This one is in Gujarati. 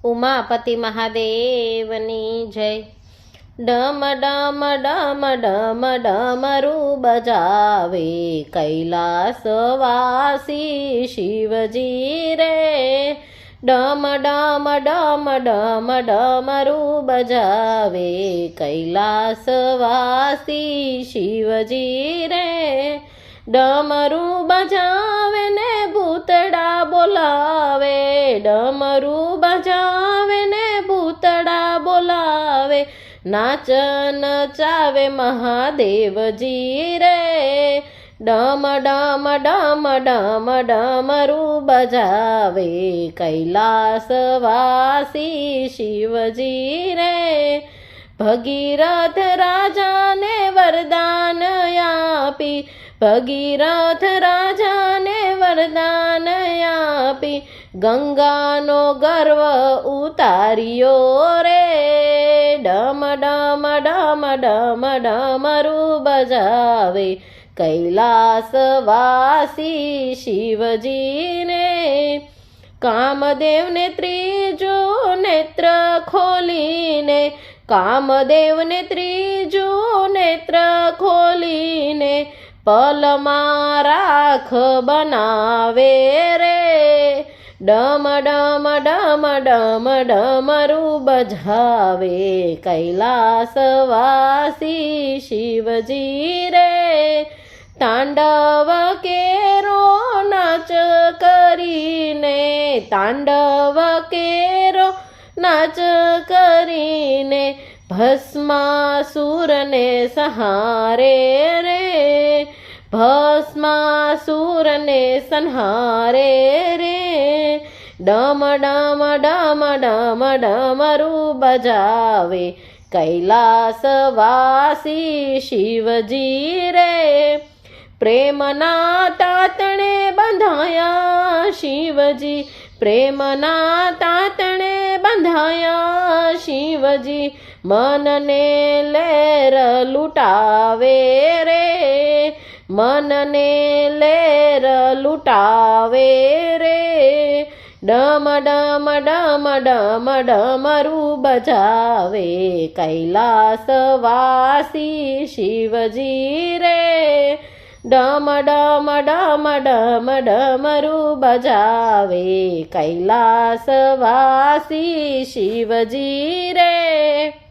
ઉમાપતિ મહાદેવની જય। ડમ ડમ ડમ ડમ ડમરૂ બજાવે કૈલાસવાસી શિવજી રે। ડમ ડમ ડમ ડમ ડમરૂ બજાવે કૈલાસવાસી શિવજી રે। ડમરૂ બજાવે ને ભૂતડા બોલાવે, ડમરૂ બજાવે ને ભૂતડા બોલાવે, નાચ નચાવે મહાદેવજી રે। ડમ ડમ ડમ ડમ ડમરૂ બજાવે કૈલાસવાસી શિવજી રે। ભગીરથ રાજાને વરદાન આપી, ભગીરથ રાજાને વરદાન આપી, ગંગાનો ગર્વ ઉતાર્યો રે। ડમ ડમ ડમ ડમ ડમરૂ બજાવે કૈલાસવાસી શિવજીને। કામદેવને ત્રીજો નેત્ર ખોલીને, કામદેવને ત્રીજો નેત્ર ખોલીને, પલમાં રાખ બનાવે રે। ડમ ડમ ડમ ડમ ડમરૂ બજાવે કૈલાસવાસી શિવજી રે। તાંડવ કેરો નાચ કરીને, તાંડવ કેરો નાચ કરીને, ભસ્માસુરને સંહારે રે। ભસ્માસુરને સંહારે રે। ડમ ડમ ડમ ડમ ડમરૂ બજાવે કૈલાસવાસી શિવજી રે। પ્રેમના તાતણે બંધાયા શિવજી, પ્રેમના તાતણે બંધાયા શિવજી, મનને લેર લૂટાવે રે। મનને લેર લૂટાવે રે। ડમ ડમ ડમ ડમ ડમરૂ બજાવે કૈલાસવાસી શિવજી રે। ડમ ડમ ડમ ડમ ડમરૂ બજાવે કૈલાસવાસી શિવજી રે।